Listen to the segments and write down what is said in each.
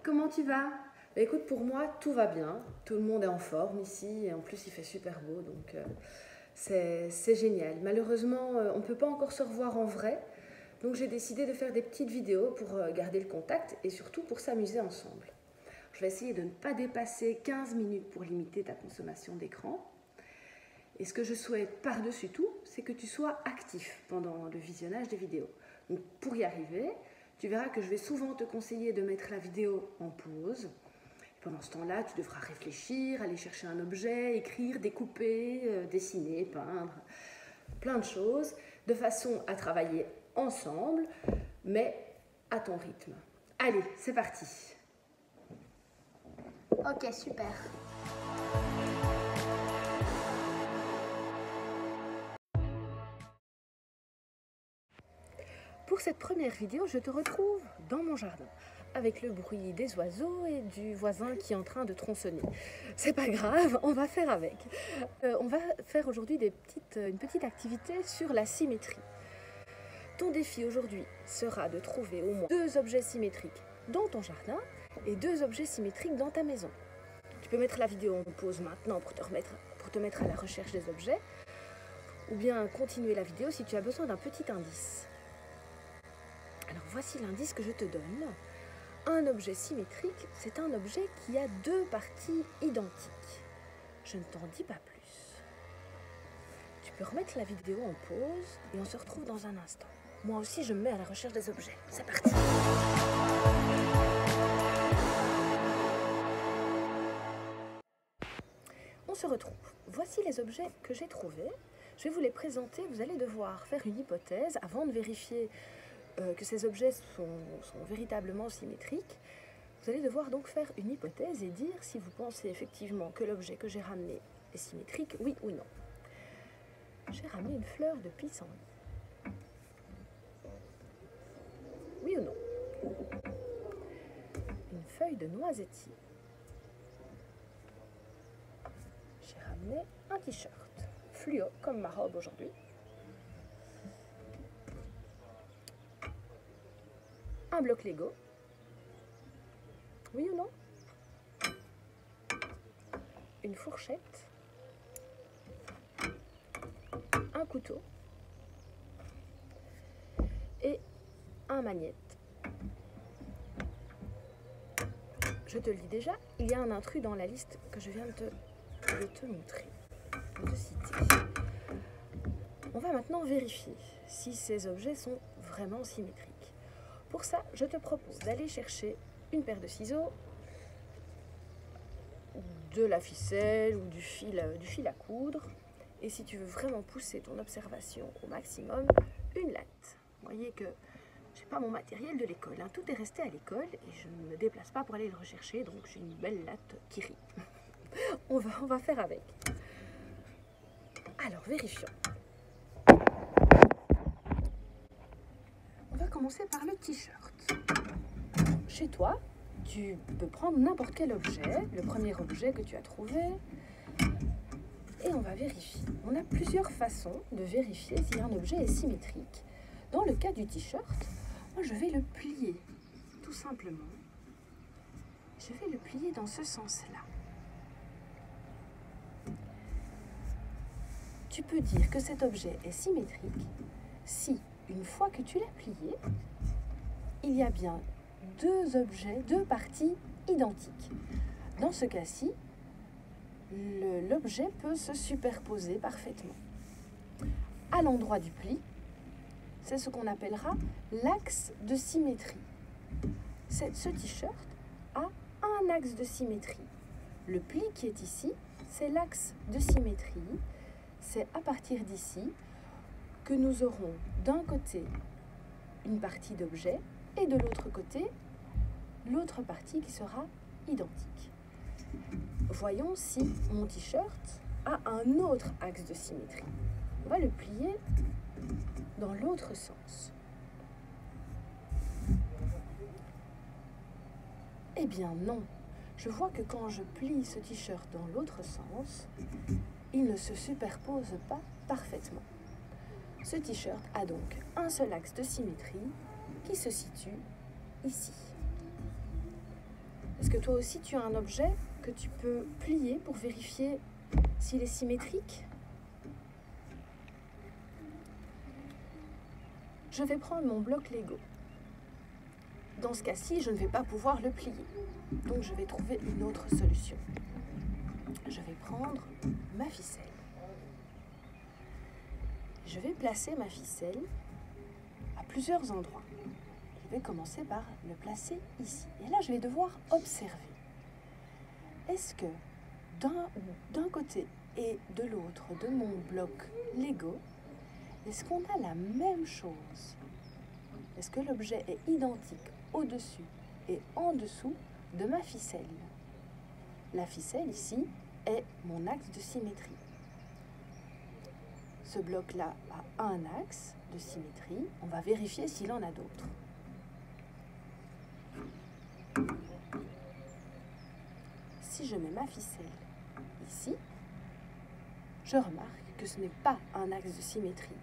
Comment tu vas? Bah, écoute, pour moi, tout va bien. Tout le monde est en forme ici. Et en plus, il fait super beau, donc c'est génial. Malheureusement, on ne peut pas encore se revoir en vrai. Donc j'ai décidé de faire des petites vidéos pour garder le contact et surtout pour s'amuser ensemble. Je vais essayer de ne pas dépasser 15 minutes pour limiter ta consommation d'écran. Et ce que je souhaite par-dessus tout, c'est que tu sois actif pendant le visionnage des vidéos. Donc pour y arriver, tu verras que je vais souvent te conseiller de mettre la vidéo en pause. Pendant ce temps-là, tu devras réfléchir, aller chercher un objet, écrire, découper, dessiner, peindre, plein de choses, de façon à travailler ensemble, mais à ton rythme. Allez, c'est parti. Ok, super. Pour cette première vidéo, je te retrouve dans mon jardin, avec le bruit des oiseaux et du voisin qui est en train de tronçonner. C'est pas grave, on va faire avec. On va faire aujourd'hui une petite activité sur la symétrie. Ton défi aujourd'hui sera de trouver au moins 2 objets symétriques dans ton jardin et 2 objets symétriques dans ta maison. Tu peux mettre la vidéo en pause maintenant pour te mettre à la recherche des objets, ou bien continuer la vidéo si tu as besoin d'un petit indice. Alors voici l'indice que je te donne. Un objet symétrique, c'est un objet qui a 2 parties identiques. Je ne t'en dis pas plus. Tu peux remettre la vidéo en pause et on se retrouve dans un instant. Moi aussi, je me mets à la recherche des objets. C'est parti! On se retrouve. Voici les objets que j'ai trouvés. Je vais vous les présenter. Vous allez devoir faire une hypothèse avant de vérifier que ces objets sont véritablement symétriques. Vous allez devoir donc faire une hypothèse et dire si vous pensez effectivement que l'objet que j'ai ramené est symétrique, oui ou non. J'ai ramené une fleur de pissenlit. Oui ou non? Une feuille de noisetier. J'ai ramené un t-shirt fluo comme ma robe aujourd'hui. Un bloc Lego. Oui ou non? Une fourchette. Un couteau. Et un magnète. Je te le dis déjà, il y a un intrus dans la liste que je viens de te montrer, de te citer. On va maintenant vérifier si ces objets sont vraiment symétriques. Pour ça, je te propose d'aller chercher une paire de ciseaux, de la ficelle ou du fil à coudre. Et si tu veux vraiment pousser ton observation au maximum, une latte. Vous voyez que je n'ai pas mon matériel de l'école, hein. Tout est resté à l'école et je ne me déplace pas pour aller le rechercher, donc j'ai une belle latte qui rit. on va faire avec. Alors, vérifions. On va commencer par le t-shirt. Chez toi, tu peux prendre n'importe quel objet, le premier objet que tu as trouvé, et on va vérifier. On a plusieurs façons de vérifier si un objet est symétrique. Dans le cas du t-shirt, moi je vais le plier, tout simplement. Je vais le plier dans ce sens-là. Tu peux dire que cet objet est symétrique si, une fois que tu l'as plié, il y a bien 2 objets, 2 parties identiques. Dans ce cas-ci, l'objet peut se superposer parfaitement. À l'endroit du pli, c'est ce qu'on appellera l'axe de symétrie. Ce t-shirt a un axe de symétrie. Le pli qui est ici, c'est l'axe de symétrie. C'est à partir d'ici que nous aurons d'un côté une partie d'objet et de l'autre côté l'autre partie qui sera identique. Voyons si mon t-shirt a un autre axe de symétrie. On va le plier dans l'autre sens. Eh bien non, je vois que quand je plie ce t-shirt dans l'autre sens, il ne se superpose pas parfaitement. Ce t-shirt a donc un seul axe de symétrie qui se situe ici. Est-ce que toi aussi tu as un objet que tu peux plier pour vérifier s'il est symétrique? Je vais prendre mon bloc Lego. Dans ce cas-ci, je ne vais pas pouvoir le plier. Donc je vais trouver une autre solution. Je vais prendre ma ficelle. Je vais placer ma ficelle à plusieurs endroits. Je vais commencer par le placer ici. Et là, je vais devoir observer. Est-ce que d'un côté et de l'autre de mon bloc Lego, est-ce qu'on a la même chose? Est-ce que l'objet est identique au-dessus et en dessous de ma ficelle? La ficelle ici est mon axe de symétrie. Ce bloc-là a un axe de symétrie. On va vérifier s'il en a d'autres. Si je mets ma ficelle ici, je remarque que ce n'est pas un axe de symétrie.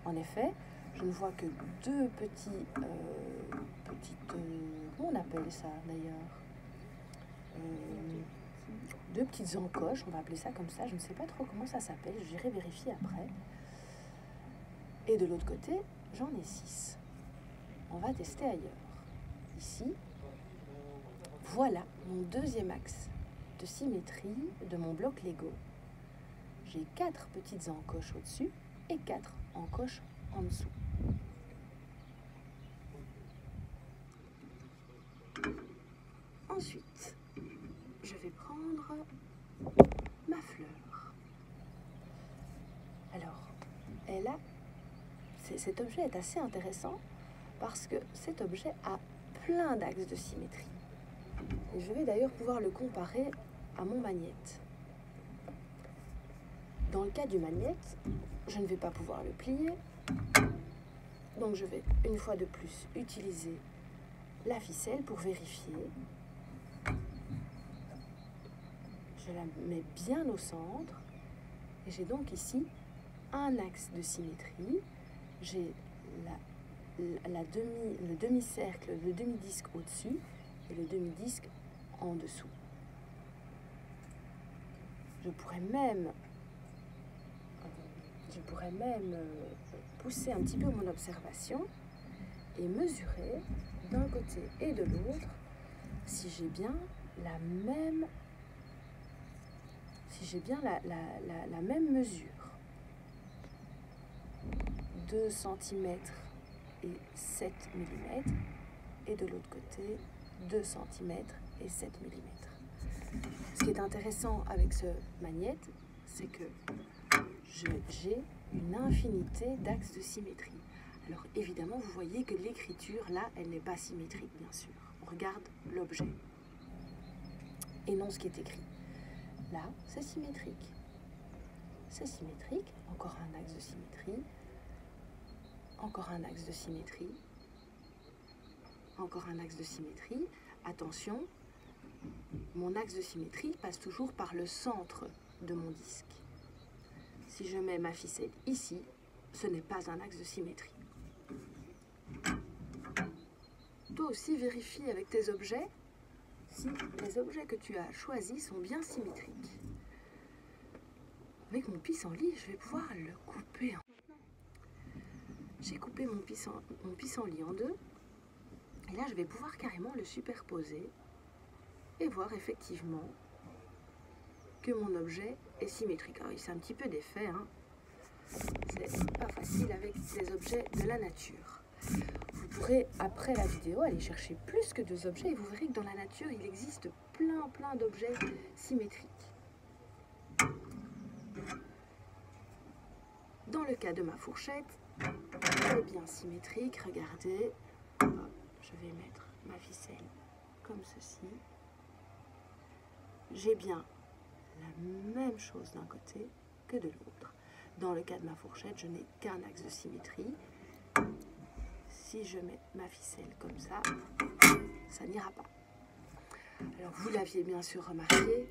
En effet, je ne vois que deux comment on appelle ça d'ailleurs, deux petites encoches, on va appeler ça comme ça, je ne sais pas trop comment ça s'appelle, j'irai vérifier après. Et de l'autre côté, j'en ai 6. On va tester ailleurs. Ici, voilà mon deuxième axe de symétrie de mon bloc Lego. J'ai 4 petites encoches au-dessus et 4 encoches en dessous. Ensuite, je vais prendre ma fleur. Alors, cet objet est assez intéressant parce que cet objet a plein d'axes de symétrie. Et je vais d'ailleurs pouvoir le comparer à mon magnète. Dans le cas du magnète, je ne vais pas pouvoir le plier. Donc je vais une fois de plus utiliser la ficelle pour vérifier. Je la mets bien au centre. Et j'ai donc ici un axe de symétrie. J'ai le demi-cercle, le demi-disque au-dessus et le demi-disque en dessous. Je pourrais même pousser un petit peu mon observation et mesurer d'un côté et de l'autre si j'ai bien la même mesure. 2 cm et 7 mm et de l'autre côté 2 cm et 7 mm. Ce qui est intéressant avec ce magnète, c'est que j'ai une infinité d'axes de symétrie. Alors évidemment, vous voyez que l'écriture, là, elle n'est pas symétrique, bien sûr. On regarde l'objet et non ce qui est écrit. Là, c'est symétrique. C'est symétrique, encore un axe de symétrie, encore un axe de symétrie, encore un axe de symétrie. Attention, mon axe de symétrie passe toujours par le centre de mon disque. Si je mets ma ficelle ici, ce n'est pas un axe de symétrie. Toi aussi, vérifie avec tes objets si les objets que tu as choisis sont bien symétriques. Avec mon pissenlit, je vais pouvoir le couper. J'ai coupé mon pissenlit en deux. Et là, je vais pouvoir carrément le superposer et voir effectivement que mon objet est symétrique. Alors, c'est un petit peu d'effet, hein. C'est pas facile avec les objets de la nature. Vous pourrez, après la vidéo, aller chercher plus que 2 objets et vous verrez que dans la nature, il existe plein d'objets symétriques. Dans le cas de ma fourchette, elle est bien symétrique. Regardez, je vais mettre ma ficelle comme ceci. J'ai bien la même chose d'un côté que de l'autre. Dans le cas de ma fourchette, je n'ai qu'un axe de symétrie. Si je mets ma ficelle comme ça n'ira pas. Alors vous l'aviez bien sûr remarqué,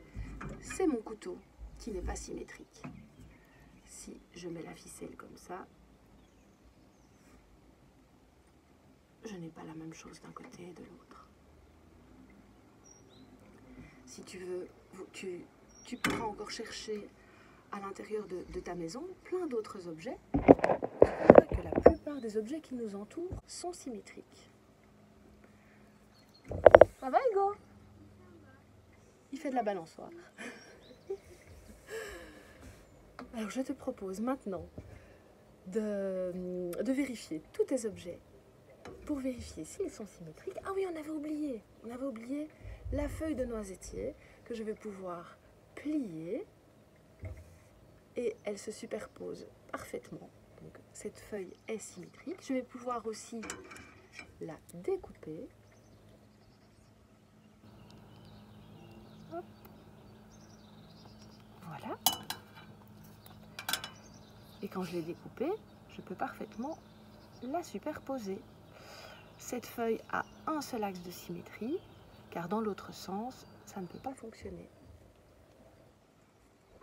c'est mon couteau qui n'est pas symétrique. Si je mets la ficelle comme ça, je n'ai pas la même chose d'un côté et de l'autre. si tu veux, tu pourras encore chercher à l'intérieur de ta maison plein d'autres objets. Tu verras que la plupart des objets qui nous entourent sont symétriques. Ça va, Hugo? Il fait de la balançoire. Alors, je te propose maintenant de vérifier tous tes objets pour vérifier s'ils sont symétriques. Ah oui, on avait oublié la feuille de noisetier que je vais pouvoir plier et elle se superpose parfaitement. Donc, cette feuille est symétrique. Je vais pouvoir aussi la découper. Hop. Voilà. Et quand je l'ai découpée, je peux parfaitement la superposer. Cette feuille a un seul axe de symétrie, car dans l'autre sens, ça ne peut pas fonctionner.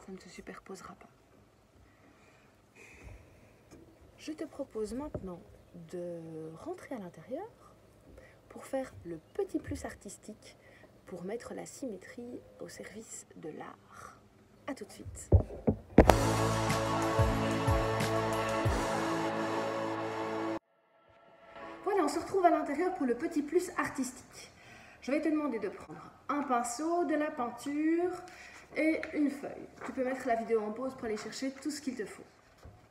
Ça ne se superposera pas. Je te propose maintenant de rentrer à l'intérieur pour faire le petit plus artistique pour mettre la symétrie au service de l'art. À tout de suite. Voilà, on se retrouve à l'intérieur pour le petit plus artistique. Je vais te demander de prendre un pinceau, de la peinture et une feuille. Tu peux mettre la vidéo en pause pour aller chercher tout ce qu'il te faut.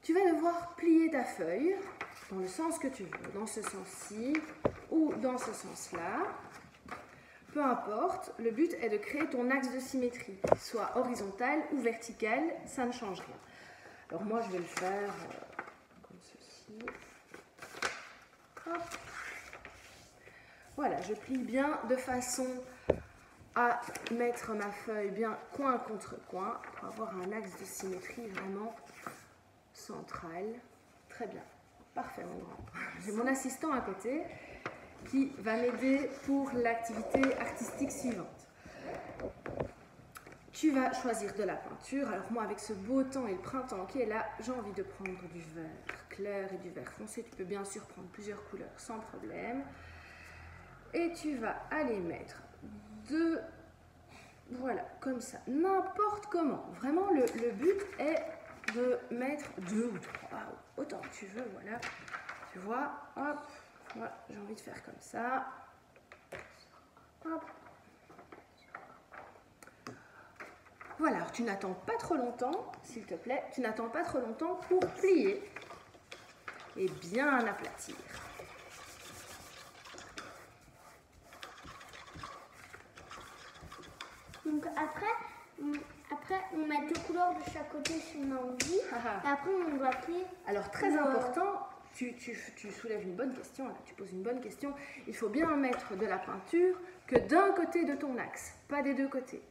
Tu vas devoir plier ta feuille dans le sens que tu veux, dans ce sens-ci ou dans ce sens-là. Peu importe, le but est de créer ton axe de symétrie, soit horizontal ou vertical, ça ne change rien. Alors moi je vais le faire comme ceci. Hop. Voilà, je plie bien de façon à mettre ma feuille bien coin contre coin pour avoir un axe de symétrie vraiment central. Très bien, parfait mon grand. J'ai mon assistant à côté qui va m'aider pour l'activité artistique suivante. Tu vas choisir de la peinture. Alors moi, avec ce beau temps et le printemps qui est là, j'ai envie de prendre du vert clair et du vert foncé. Tu peux bien sûr prendre plusieurs couleurs sans problème. Et tu vas aller mettre voilà, comme ça, n'importe comment. Vraiment, le but est de mettre 2 ou 3, autant que tu veux, voilà. Tu vois, hop. Voilà, j'ai envie de faire comme ça. Hop. Voilà, alors tu n'attends pas trop longtemps, s'il te plaît, tu n'attends pas trop longtemps pour plier et bien aplatir. Donc après on met 2 couleurs de chaque côté si on a envie. Et après on doit plier. Alors très important. Tu soulèves une bonne question, là, tu poses une bonne question. Il faut bien mettre de la peinture que d'un côté de ton axe, pas des deux côtés.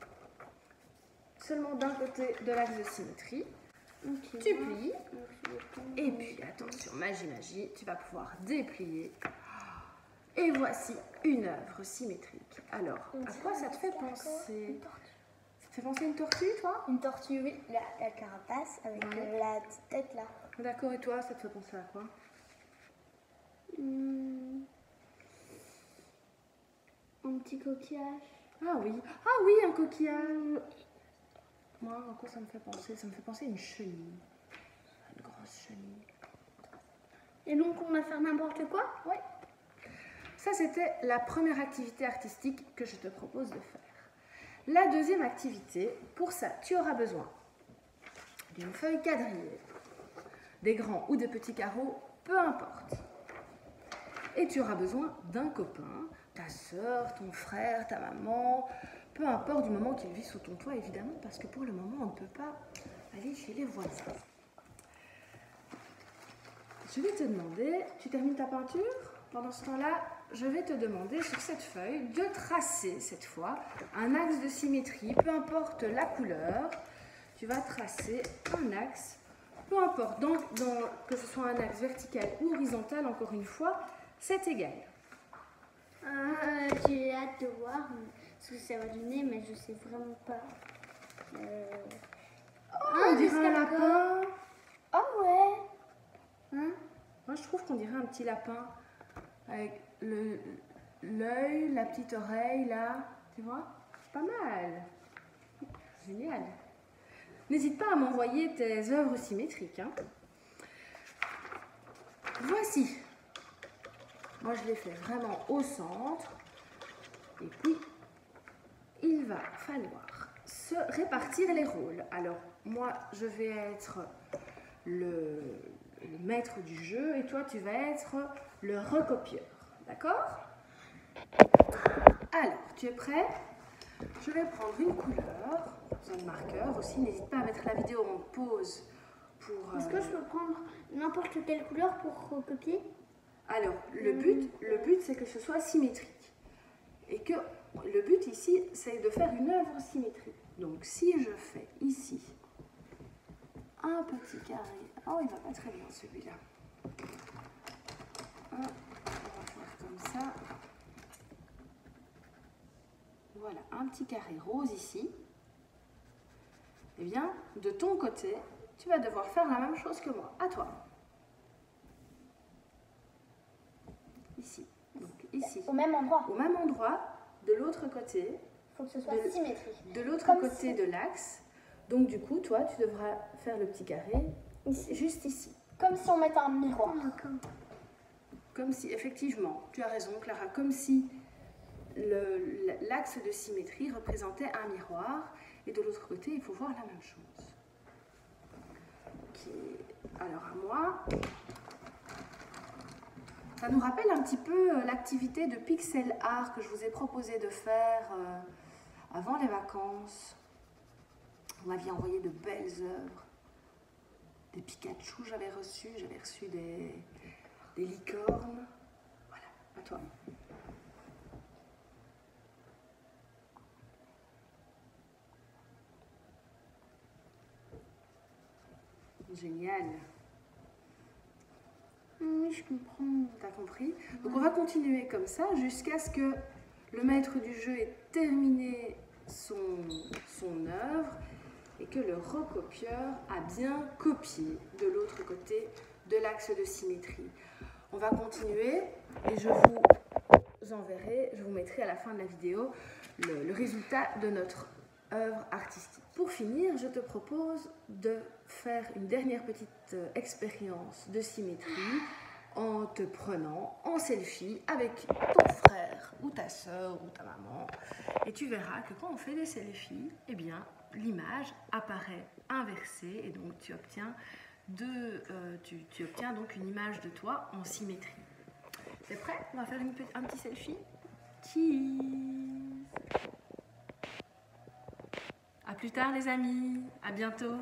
Seulement d'un côté de l'axe de symétrie. Okay. Tu plies. Et puis, attention, magie, tu vas pouvoir déplier. Et voici une œuvre symétrique. Alors, à quoi ça te fait penser? Ça te fait penser à une tortue, toi? Une tortue, oui. La carapace avec la tête là. D'accord, et toi, ça te fait penser à quoi? Un petit coquillage. Ah oui, un coquillage. Moi, à quoi ça me fait penser? Ça me fait penser à une chenille. Une grosse chenille. Et donc, on va faire n'importe quoi? Oui. Ça, c'était la première activité artistique que je te propose de faire. La deuxième activité, pour ça, tu auras besoin d'une feuille quadrillée, des grands ou des petits carreaux, peu importe. Et tu auras besoin d'un copain, ta soeur, ton frère, ta maman, peu importe du moment qu'il vit sous ton toit, évidemment, parce que pour le moment, on ne peut pas aller chez les voisins. Je vais te demander, tu termines ta peinture? Pendant ce temps-là, je vais te demander sur cette feuille de tracer, cette fois, un axe de symétrie, peu importe la couleur. Tu vas tracer un axe, peu importe, que ce soit un axe vertical ou horizontal, encore une fois, c'est égal. J'ai hâte de voir ce que ça va donner, mais je sais vraiment pas. On dirait un lapin. Oh ouais. Hein? Moi, je trouve qu'on dirait un petit lapin avec l'œil, la petite oreille, là, tu vois? Pas mal. Génial. N'hésite pas à m'envoyer tes œuvres symétriques. Hein. Voici. Moi, je l'ai fait vraiment au centre. Et puis, il va falloir se répartir les rôles. Alors, moi, je vais être le maître du jeu et toi, tu vas être le recopieur. D'accord? Alors, tu es prêt? Je vais prendre une couleur, besoin de marqueur aussi. N'hésite pas à mettre la vidéo en pause pour... Est-ce que je peux prendre n'importe quelle couleur pour recopier? Alors, le but c'est que ce soit symétrique. Et que le but ici, c'est de faire une œuvre symétrique. Donc, si je fais ici un petit carré... Oh, il va pas très bien celui-là. On va faire comme ça. Voilà, un petit carré rose ici. Eh bien, de ton côté, tu vas devoir faire la même chose que moi. À toi. Ici. Donc, ici. Au même endroit. Au même endroit, de l'autre côté. Il faut que ce soit symétrique. De l'autre côté de l'axe. Donc, du coup, toi, tu devras faire le petit carré ici, juste ici. Comme si on mettait un miroir. Comme si, effectivement, tu as raison, Clara, comme si l'axe de symétrie représentait un miroir et de l'autre côté, il faut voir la même chose. Ok, alors à moi, ça nous rappelle un petit peu l'activité de pixel art que je vous ai proposé de faire avant les vacances. Vous m'aviez envoyé de belles œuvres, des Pikachu j'avais reçu des licornes. Voilà, à toi. Génial. Oui, je comprends. T'as compris? Donc on va continuer comme ça jusqu'à ce que le maître du jeu ait terminé son œuvre et que le recopieur a bien copié de l'autre côté de l'axe de symétrie. On va continuer et je vous enverrai, je vous mettrai à la fin de la vidéo le résultat de notre œuvre artistique. Pour finir, je te propose de faire une dernière petite expérience de symétrie en te prenant en selfie avec ton frère ou ta soeur ou ta maman. Et tu verras que quand on fait des selfies, eh bien, l'image apparaît inversée et donc tu obtiens donc une image de toi en symétrie. C'est prêt? On va faire un petit selfie. Cheese! À plus tard les amis, à bientôt.